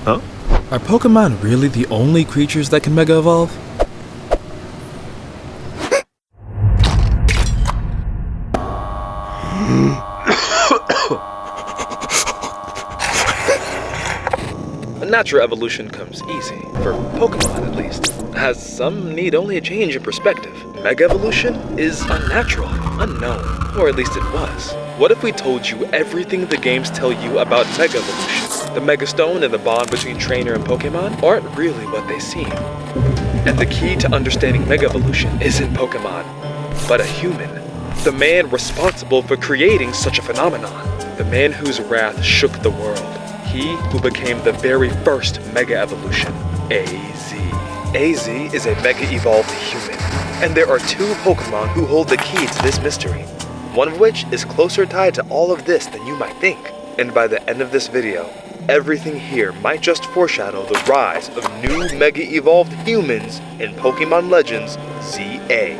Huh? Are Pokemon really the only creatures that can Mega Evolve? Natural evolution comes easy, for Pokemon at least, as some need only a change in perspective. Mega evolution is unnatural, unknown, or at least it was. What if we told you everything the games tell you about Mega evolution? The Mega Stone and the bond between trainer and Pokemon aren't really what they seem. And the key to understanding Mega evolution isn't Pokemon, but a human. The man responsible for creating such a phenomenon. The man whose wrath shook the world. He who became the very first Mega Evolution, AZ. AZ is a Mega Evolved human, and there are two Pokemon who hold the key to this mystery, one of which is closer tied to all of this than you might think. And by the end of this video, everything here might just foreshadow the rise of new Mega Evolved humans in Pokemon Legends ZA.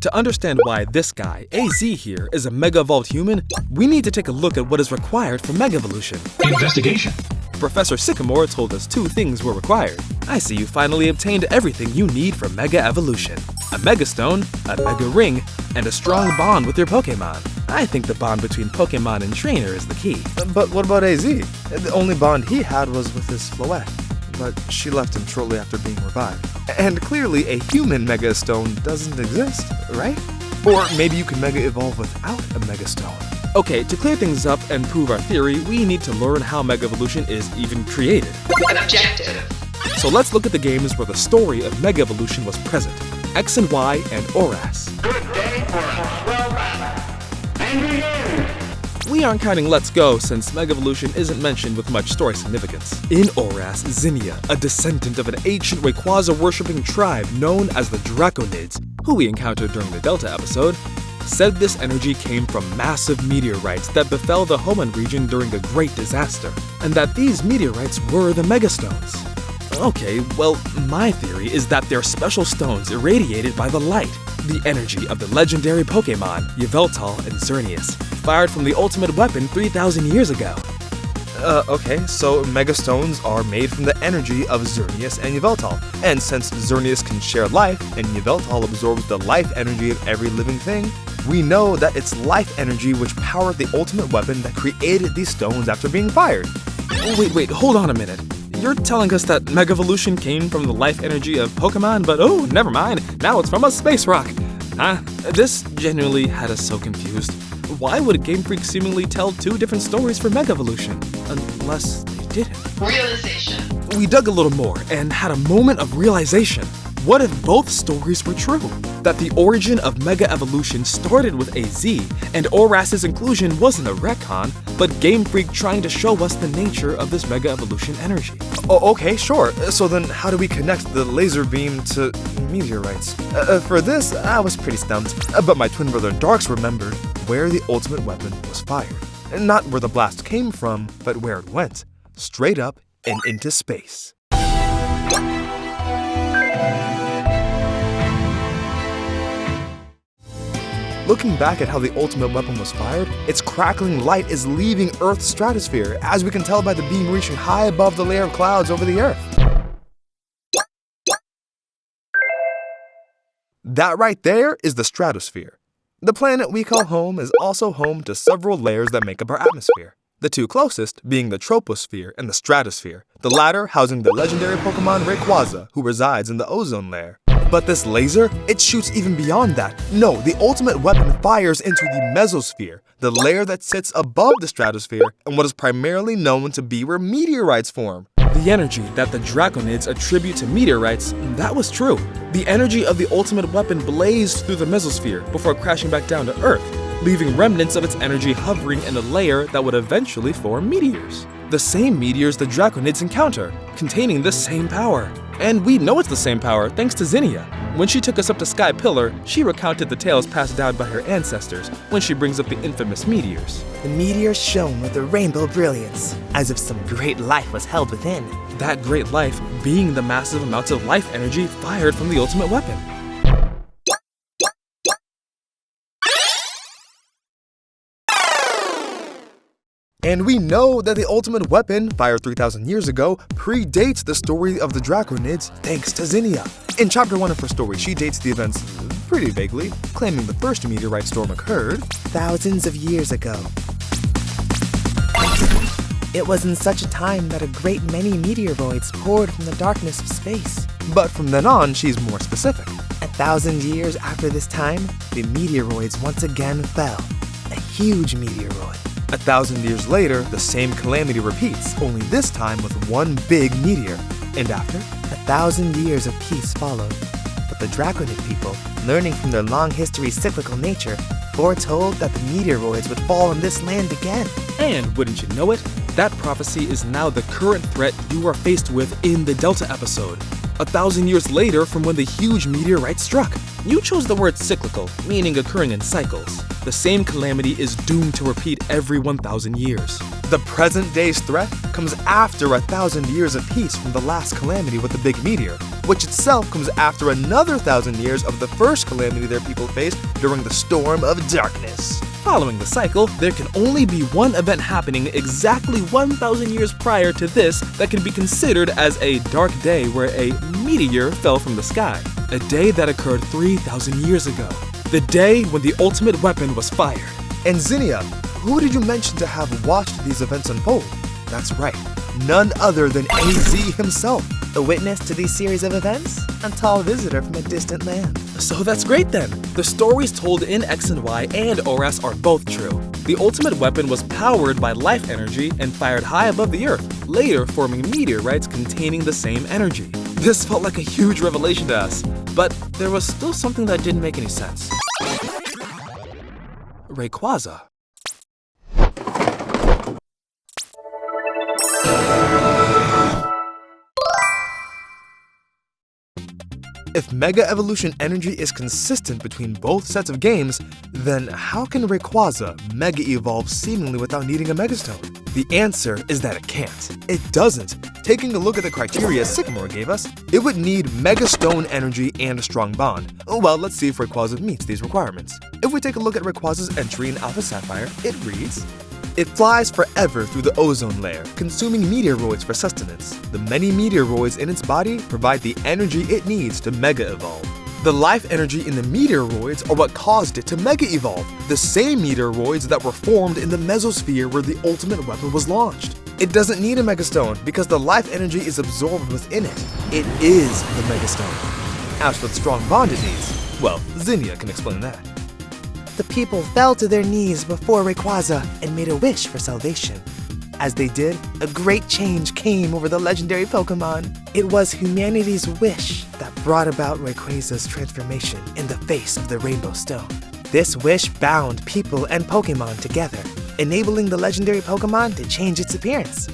To understand why this guy, AZ here, is a Mega Evolved human, we need to take a look at what is required for Mega Evolution. Investigation. Professor Sycamore told us two things were required. I see you finally obtained everything you need for Mega Evolution. A Mega Stone, a Mega Ring, and a strong bond with your Pokemon. I think the bond between Pokemon and Trainer is the key. But what about AZ? The only bond he had was with his Floette, but she left him shortly after being revived. And clearly a human Mega Stone doesn't exist, right? Or maybe you can Mega Evolve without a Mega Stone. Okay, to clear things up and prove our theory, we need to learn how Mega Evolution is even created. An objective. So let's look at the games where the story of Mega Evolution was present. X and Y and ORAS. Good day for a swell battle. And begin! We aren't counting Let's Go since Mega Evolution isn't mentioned with much story significance. In ORAS, Zinnia, a descendant of an ancient Rayquaza-worshipping tribe known as the Draconids, who we encountered during the Delta episode, said this energy came from massive meteorites that befell the Hoenn region during a great disaster, and that these meteorites were the Megastones. Okay, well, my theory is that they're special stones irradiated by the light, the energy of the legendary Pokemon, Yveltal and Xerneas, fired from the ultimate weapon 3,000 years ago. Okay, so Mega Stones are made from the energy of Xerneas and Yveltal. And since Xerneas can share life, and Yveltal absorbs the life energy of every living thing, we know that it's life energy which powered the ultimate weapon that created these stones after being fired. Wait, hold on a minute. You're telling us that Mega Evolution came from the life energy of Pokemon, but oh, never mind, now it's from a space rock. This genuinely had us so confused. Why would Game Freak seemingly tell two different stories for Mega Evolution? Unless they didn't. Realization. We dug a little more and had a moment of realization. What if both stories were true? That the origin of Mega Evolution started with AZ, and ORAS's inclusion wasn't a retcon, but Game Freak trying to show us the nature of this Mega Evolution energy. Oh, okay, sure. So then how do we connect the laser beam to meteorites? For this, I was pretty stumped, but my twin brother Darx remembered where the ultimate weapon was fired. Not where the blast came from, but where it went. Straight up and into space. Looking back at how the ultimate weapon was fired, its crackling light is leaving Earth's stratosphere, as we can tell by the beam reaching high above the layer of clouds over the Earth. That right there is the stratosphere. The planet we call home is also home to several layers that make up our atmosphere. The two closest being the troposphere and the stratosphere, the latter housing the legendary Pokemon Rayquaza, who resides in the ozone layer. But this laser, it shoots even beyond that. No, the ultimate weapon fires into the mesosphere, the layer that sits above the stratosphere and what is primarily known to be where meteorites form. The energy that the Draconids attribute to meteorites, that was true. The energy of the ultimate weapon blazed through the mesosphere before crashing back down to Earth, leaving remnants of its energy hovering in a layer that would eventually form meteors. The same meteors the Draconids encounter, containing the same power. And we know it's the same power thanks to Zinnia. When she took us up to Sky Pillar, she recounted the tales passed down by her ancestors when she brings up the infamous meteors. The meteors shone with a rainbow brilliance, as if some great life was held within. That great life being the massive amounts of life energy fired from the ultimate weapon. And we know that the ultimate weapon, fired 3,000 years ago, predates the story of the Draconids thanks to Zinnia. In Chapter 1 of her story, she dates the events pretty vaguely, claiming the first meteorite storm occurred thousands of years ago. It was in such a time that a great many meteoroids poured from the darkness of space. But from then on, she's more specific. 1,000 years after this time, the meteoroids once again fell. A huge meteoroid. 1,000 years later, the same calamity repeats, only this time with one big meteor. And after? 1,000 years of peace followed. But the Draconid people, learning from their long history's cyclical nature, foretold that the meteoroids would fall on this land again. And wouldn't you know it, that prophecy is now the current threat you are faced with in the Delta episode. 1,000 years later from when the huge meteorite struck. You chose the word cyclical, meaning occurring in cycles. The same calamity is doomed to repeat every 1,000 years. The present day's threat comes after 1,000 years of peace from the last calamity with the big meteor, which itself comes after another 1,000 years of the first calamity their people faced during the storm of darkness. Following the cycle, there can only be one event happening exactly 1,000 years prior to this that can be considered as a dark day where a meteor fell from the sky. A day that occurred 3,000 years ago. The day when the ultimate weapon was fired. And Zinnia, who did you mention to have watched these events unfold? That's right, none other than AZ himself. A witness to these series of events? A tall visitor from a distant land. So that's great then. The stories told in X and Y and ORAS are both true. The ultimate weapon was powered by life energy and fired high above the Earth, later forming meteorites containing the same energy. This felt like a huge revelation to us, but there was still something that didn't make any sense. Rayquaza. If Mega Evolution energy is consistent between both sets of games, then how can Rayquaza Mega Evolve seemingly without needing a Megastone? The answer is that it can't. It doesn't. Taking a look at the criteria Sycamore gave us, it would need Megastone energy and a strong bond. Well, let's see if Rayquaza meets these requirements. If we take a look at Rayquaza's entry in Alpha Sapphire, it reads, it flies forever through the ozone layer, consuming meteoroids for sustenance. The many meteoroids in its body provide the energy it needs to Mega Evolve. The life energy in the meteoroids are what caused it to Mega Evolve, the same meteoroids that were formed in the mesosphere where the ultimate weapon was launched. It doesn't need a Megastone because the life energy is absorbed within it. It is the Megastone. As for the strong bond it needs, well, Zinnia can explain that. The people fell to their knees before Rayquaza and made a wish for salvation. As they did, a great change came over the legendary Pokemon. It was humanity's wish that brought about Rayquaza's transformation in the face of the Rainbow Stone. This wish bound people and Pokemon together, enabling the legendary Pokemon to change its appearance.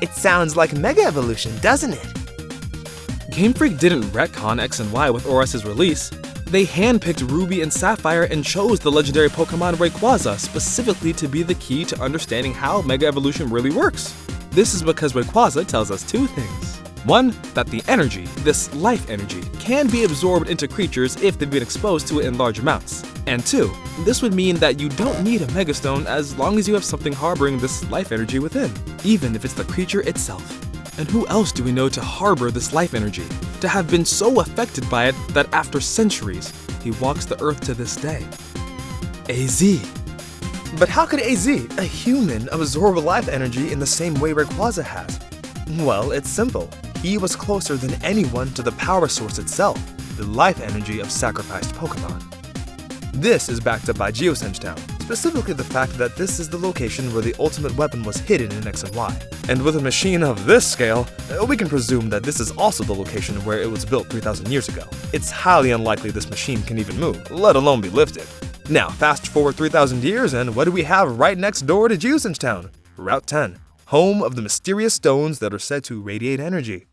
It sounds like Mega Evolution, doesn't it? Game Freak didn't retcon X and Y with ORAS's release. They handpicked Ruby and Sapphire and chose the legendary Pokemon Rayquaza specifically to be the key to understanding how Mega Evolution really works. This is because Rayquaza tells us two things. One, that the energy, this life energy, can be absorbed into creatures if they've been exposed to it in large amounts. And two, this would mean that you don't need a Megastone as long as you have something harboring this life energy within, even if it's the creature itself. And who else do we know to harbor this life energy? To have been so affected by it that after centuries, he walks the earth to this day? AZ. But how could AZ, a human, absorb life energy in the same way Rayquaza has? Well, it's simple. He was closer than anyone to the power source itself, the life energy of sacrificed Pokemon. This is backed up by Geosenge Town, specifically the fact that this is the location where the ultimate weapon was hidden in X and Y. And with a machine of this scale, we can presume that this is also the location where it was built 3,000 years ago. It's highly unlikely this machine can even move, let alone be lifted. Now, fast forward 3,000 years, and what do we have right next door to Geosenge Town? Route 10. home of the mysterious stones that are said to radiate energy.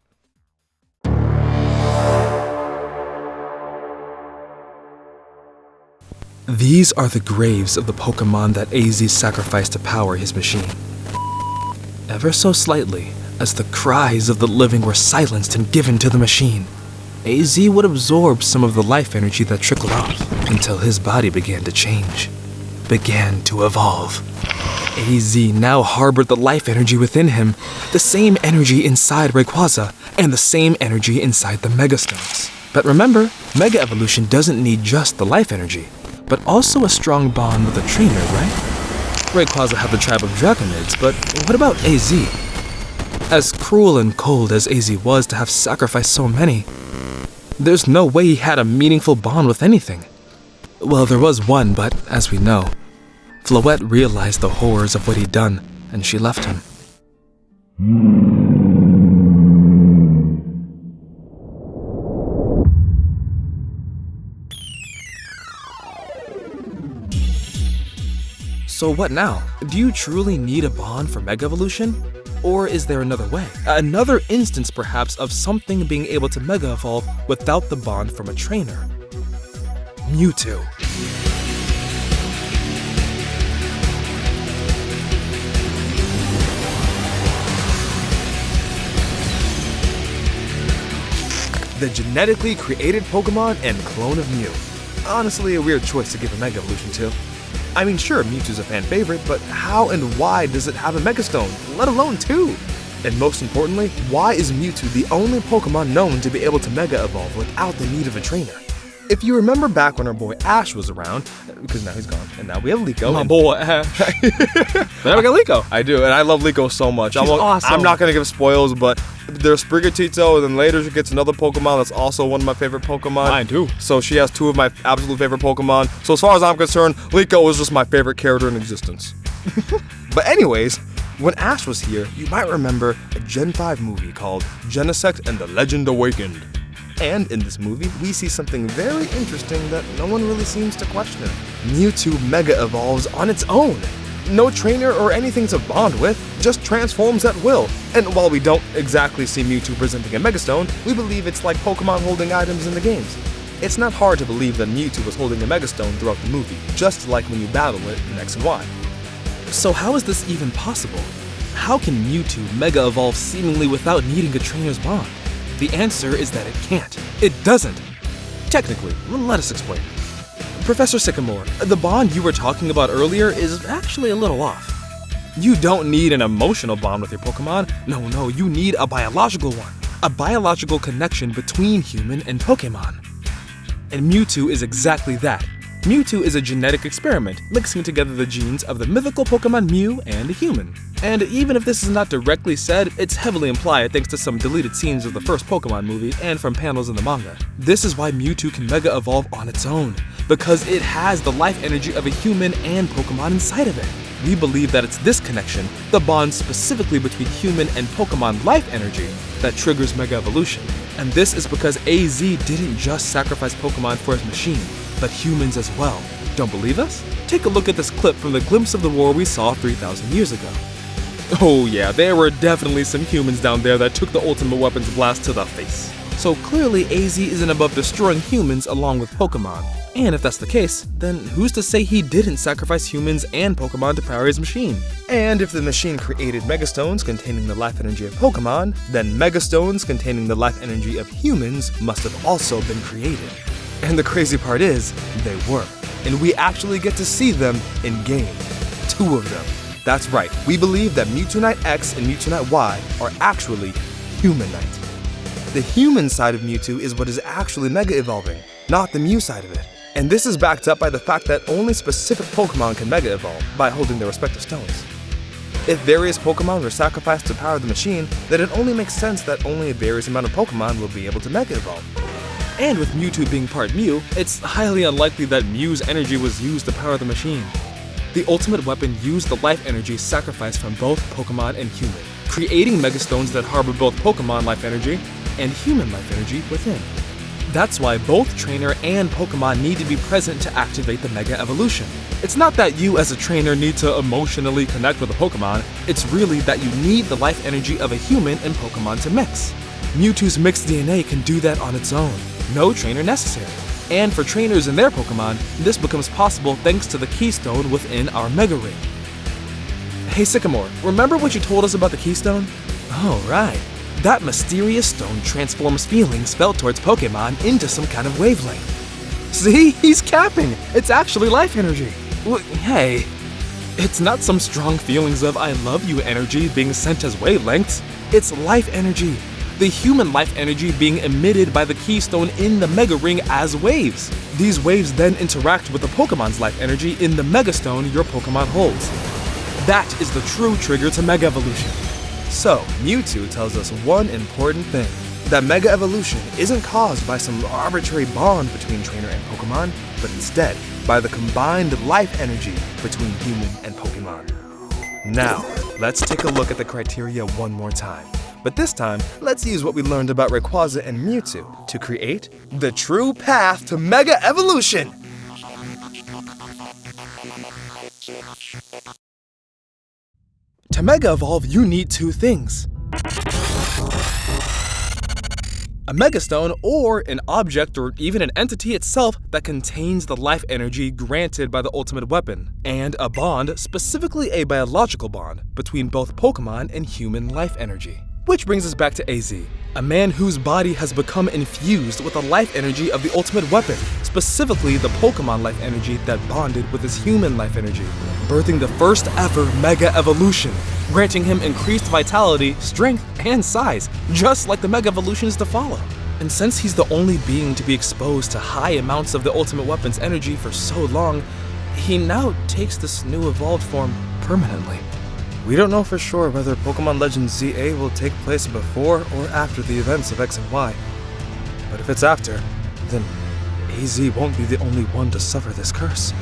These are the graves of the Pokemon that AZ sacrificed to power his machine. Ever so slightly, as the cries of the living were silenced and given to the machine, AZ would absorb some of the life energy that trickled off until his body began to change, began to evolve. AZ now harbored the life energy within him, the same energy inside Rayquaza, and the same energy inside the Megastones. But remember, Mega Evolution doesn't need just the life energy, but also a strong bond with a trainer, right? Rayquaza had the tribe of Draconids, but what about AZ? As cruel and cold as AZ was to have sacrificed so many, there's no way he had a meaningful bond with anything. Well, there was one, but as we know, Floette realized the horrors of what he'd done, and she left him. So what now? Do you truly need a bond for Mega Evolution? Or is there another way? Another instance perhaps of something being able to Mega Evolve without the bond from a trainer? Mewtwo. The genetically created Pokemon and clone of Mew. Honestly, a weird choice to give a Mega Evolution to. I mean, sure, Mewtwo's a fan favorite, but how and why does it have a Megastone, let alone two? And most importantly, why is Mewtwo the only Pokemon known to be able to Mega Evolve without the need of a trainer? If you remember back when our boy Ash was around, because now he's gone, and now we have Liko. My boy Ash. Now we got Liko. I do, and I love Liko so much. She's awesome. I'm not going to give spoils, but there's Sprigatito, and then later she gets another Pokemon that's also one of my favorite Pokemon. Mine too. So she has two of my absolute favorite Pokemon. So as far as I'm concerned, Liko is just my favorite character in existence. But anyways, when Ash was here, you might remember a Gen 5 movie called Genesect and the Legend Awakened. And in this movie, we see something very interesting that no one really seems to question. Mewtwo Mega Evolves on its own. No trainer or anything to bond with, just transforms at will. And while we don't exactly see Mewtwo presenting a Megastone, we believe it's like Pokemon holding items in the games. It's not hard to believe that Mewtwo was holding a Megastone throughout the movie, just like when you battle it in X and Y. So how is this even possible? How can Mewtwo Mega Evolve seemingly without needing a trainer's bond? The answer is that it can't. It doesn't. Technically, let us explain. Professor Sycamore, the bond you were talking about earlier is actually a little off. You don't need an emotional bond with your Pokemon. No, you need a biological one. A biological connection between human and Pokemon. And Mewtwo is exactly that. Mewtwo is a genetic experiment, mixing together the genes of the mythical Pokemon Mew and a human. And even if this is not directly said, it's heavily implied thanks to some deleted scenes of the first Pokemon movie and from panels in the manga. This is why Mewtwo can Mega Evolve on its own, because it has the life energy of a human and Pokemon inside of it. We believe that it's this connection, the bond specifically between human and Pokemon life energy, that triggers Mega Evolution. And this is because AZ didn't just sacrifice Pokemon for his machine, but humans as well. Don't believe us? Take a look at this clip from the glimpse of the war we saw 3,000 years ago. Oh yeah, there were definitely some humans down there that took the ultimate weapons blast to the face. So clearly AZ isn't above destroying humans along with Pokemon. And if that's the case, then who's to say he didn't sacrifice humans and Pokemon to power his machine? And if the machine created Megastones containing the life energy of Pokemon, then Megastones containing the life energy of humans must have also been created. And the crazy part is, they were. And we actually get to see them in game. 2 of them. That's right, we believe that Mewtwo X and Mewtwo Y are actually Humanite. The human side of Mewtwo is what is actually Mega Evolving, not the Mew side of it. And this is backed up by the fact that only specific Pokemon can Mega Evolve by holding their respective stones. If various Pokemon were sacrificed to power the machine, then it only makes sense that only a various amount of Pokemon will be able to Mega Evolve. And with Mewtwo being part Mew, it's highly unlikely that Mew's energy was used to power the machine. The ultimate weapon used the life energy sacrificed from both Pokemon and human, creating Megastones that harbor both Pokemon life energy and human life energy within. That's why both trainer and Pokemon need to be present to activate the Mega Evolution. It's not that you as a trainer need to emotionally connect with a Pokemon, it's really that you need the life energy of a human and Pokemon to mix. Mewtwo's mixed DNA can do that on its own, no trainer necessary. And for trainers and their Pokemon, this becomes possible thanks to the keystone within our Mega Ring. Hey Sycamore, remember what you told us about the keystone? Oh right. That mysterious stone transforms feelings felt towards Pokemon into some kind of wavelength. See? He's capping! It's actually life energy! Hey, it's not some strong feelings of I love you energy being sent as wavelengths. It's life energy. The human life energy being emitted by the keystone in the Mega Ring as waves. These waves then interact with the Pokemon's life energy in the Mega Stone your Pokemon holds. That is the true trigger to Mega Evolution. So, Mewtwo tells us one important thing, that Mega Evolution isn't caused by some arbitrary bond between trainer and Pokemon, but instead by the combined life energy between human and Pokemon. Now, let's take a look at the criteria one more time. But this time, let's use what we learned about Rayquaza and Mewtwo to create the true path to Mega Evolution! To Mega Evolve, you need two things. A Mega Stone, or an object or even an entity itself that contains the life energy granted by the ultimate weapon, and a bond, specifically a biological bond, between both Pokemon and human life energy. Which brings us back to AZ, a man whose body has become infused with the life energy of the ultimate weapon, specifically the Pokemon life energy that bonded with his human life energy, birthing the first ever Mega Evolution, granting him increased vitality, strength, and size, just like the Mega Evolutions to follow. And since he's the only being to be exposed to high amounts of the ultimate weapon's energy for so long, he now takes this new evolved form permanently. We don't know for sure whether Pokemon Legends ZA will take place before or after the events of X and Y. But if it's after, then AZ won't be the only one to suffer this curse.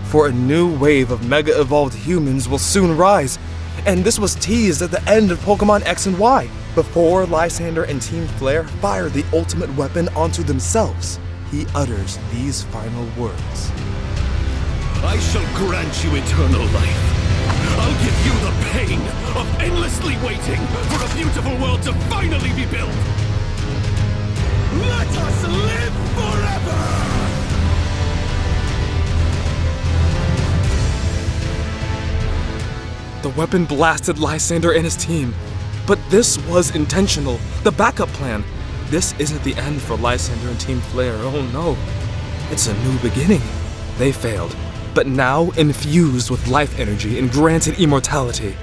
For a new wave of Mega Evolved humans will soon rise, and this was teased at the end of Pokemon X and Y, before Lysander and Team Flare fire the ultimate weapon onto themselves. He utters these final words. I shall grant you eternal life. I'll give you the pain of endlessly waiting for a beautiful world to finally be built. Let us live forever! The weapon blasted Lysander and his team. But this was intentional, the backup plan. This isn't the end for Lysander and Team Flare, oh no. It's a new beginning. They failed. But now, infused with life energy and granted immortality,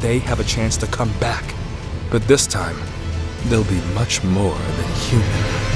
they have a chance to come back. But this time, they'll be much more than human.